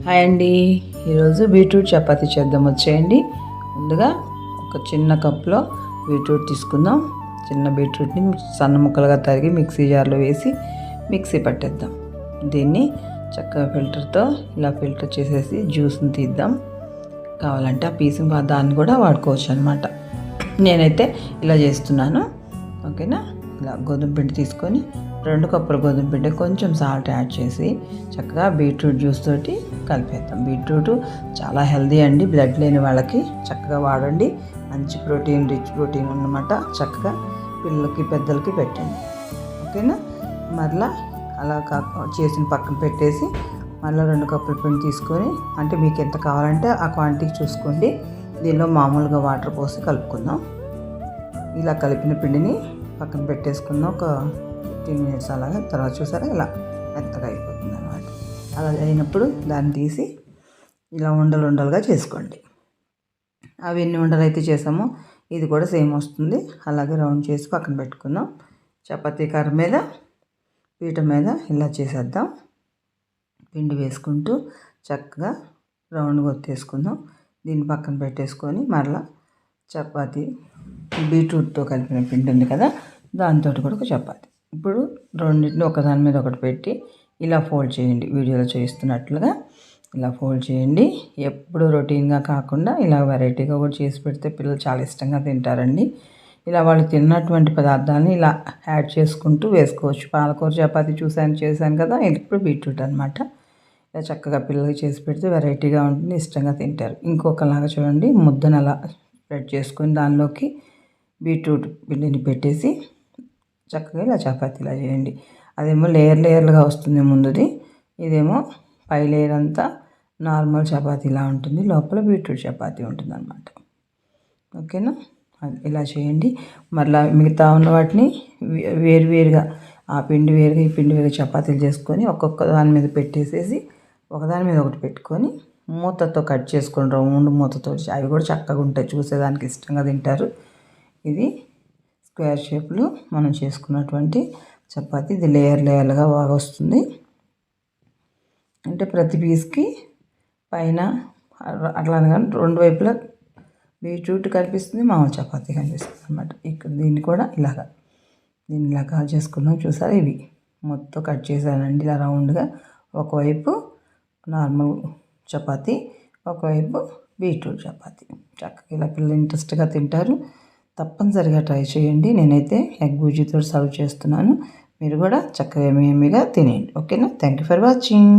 Hi అండి. ఈరోజు beetroot chapati చేద్దాం, వచ్చేయండి. ముందుగా ఒక చిన్న కప్లో బీట్రూట్ తీసుకుందాం. చిన్న బీట్రూట్ని సన్న ముక్కలుగా తరిగి మిక్సీ జార్లో వేసి మిక్సీ పట్టేద్దాం. దీన్ని చక్కగా ఫిల్టర్తో ఇలా ఫిల్టర్ చేసేసి జ్యూస్ని తీద్దాం. కావాలంటే ఆ పీసిన దాన్ని కూడా వాడుకోవచ్చు అనమాట. నేనైతే ఇలా చేస్తున్నాను. ఓకేనా. ఇలా గోధుమ పిండి తీసుకొని 2 కప్పుల గోధుమ పిండి కొంచెం సాల్ట్ యాడ్ చేసి చక్కగా బీట్రూట్ జ్యూస్ తోటి కలిపేద్దాం. బీట్రూట్ చాలా హెల్దీ అండి. బ్లడ్ లేని వాళ్ళకి చక్కగా వాడండి. మంచి ప్రోటీన్, రిచ్ ప్రోటీన్ అన్నమాట. చక్కగా పిల్లలకి పెద్దలకి పెట్టండి. ఓకేనా. మరలా అలా చేసిన పక్కన పెట్టేసి మళ్ళీ 2 కప్పుల పిండి తీసుకొని, అంటే మీకు ఎంత కావాలంటే ఆ క్వాంటిటీ చూసుకోండి. దీనిలో మామూలుగా వాటర్ పోసి కలుపుకుందాం. ఇలా కలిపిన పిండిని పక్కన పెట్టేసుకుందాం. ఒక 15 మినిట్స్ అలాగా. తర్వాత చూసారా ఇలా మెత్తగా అయిపోతుంది అన్నమాట. అలా అయినప్పుడు దాన్ని తీసి ఇలా ఉండలుగా చేసుకోండి. అవి ఎన్ని ఉండలు అయితే చేసామో ఇది కూడా సేమ్ వస్తుంది. అలాగే రౌండ్ చేసి పక్కన పెట్టుకుందాం. చపాతీ కర్ర మీద, పీట మీద ఇలా చేసేద్దాం. పిండి వేసుకుంటూ చక్కగా రౌండ్గా ఒత్తేసుకుందాం. దీన్ని పక్కన పెట్టేసుకొని మరలా చపాతీ బీట్రూట్తో కలిపిన పిండి ఉంది కదా, దాంతో కూడా ఒక చపాతీ. ఇప్పుడు రెండింటిని ఒకదాని మీద ఒకటి పెట్టి ఇలా ఫోల్డ్ చేయండి. వీడియోలో చూపిస్తున్నట్లుగా ఇలా ఫోల్డ్ చేయండి. ఎప్పుడు రొటీన్గా కాకుండా ఇలా వెరైటీగా కూడా చేసి పెడితే పిల్లలు చాలా ఇష్టంగా తింటారండి. ఇలా వాళ్ళు తిన్నటువంటి పదార్థాలని ఇలా యాడ్ చేసుకుంటూ వేసుకోవచ్చు. పాలకూర చపాతీ చేశాను కదా, ఇప్పుడు బీట్రూట్ అనమాట. ఇలా చక్కగా పిల్లలకి చేసి పెడితే వెరైటీగా ఉంటుంది, ఇష్టంగా తింటారు. ఇంకొకలాగా చూడండి, ముద్దను అలా స్ప్రెడ్ చేసుకొని దానిలోకి బీట్రూట్ పిండిని పెట్టేసి చక్కగా ఇలా చపాతీలా చేయండి. అదేమో లేయర్లుగా వస్తుంది ముందుది, ఇదేమో పై లేయర్ అంతా నార్మల్ చపాతీలా ఉంటుంది, లోపల బీట్రూట్ చపాతీ ఉంటుంది అన్నమాట. ఓకేనా. ఇలా చేయండి. మరలా మిగతా ఉన్న వాటిని వేరువేరుగా, ఆ పిండి వేరుగా ఈ పిండి వేరుగా చపాతీలు చేసుకొని ఒక్కొక్క దాని మీద పెట్టేసేసి ఒకదాని మీద ఒకటి పెట్టుకొని మూతతో కట్ చేసుకొని రౌండ్ మూతతో, అవి కూడా చక్కగా ఉంటాయి, చూసేదానికి ఇష్టంగా తింటారు. ఇది స్క్వేర్ షేప్లో మనం చేసుకున్నటువంటి చపాతీ. ఇది లేయర్లుగా బాగా వస్తుంది. అంటే ప్రతి పీస్కి పైన అట్లానే కానీ 2 వైపులా బీట్రూట్ కనిపిస్తుంది, మామూలు చపాతీ కనిపిస్తుంది అనమాట. ఇక్కడ దీన్ని కూడా దీన్ని ఇలా కాల్ చేసుకున్నాం. చూసారా, ఇవి మొత్తం కట్ చేశానండి ఇలా రౌండ్గా. ఒకవైపు నార్మల్ చపాతీ, ఒకవైపు బీట్రూట్ చపాతీ. చక్కగా ఇలా పిల్లలు ఇంట్రెస్ట్గా తింటారు. తప్పనిసరిగా ట్రై చేయండి. నేనైతే ఎగ్ బుజ్జితో సర్వ్ చేస్తున్నాను. మీరు కూడా చక్కగా ఎమ్మీగా తినేయండి. ఓకేనా. Thank you for watching.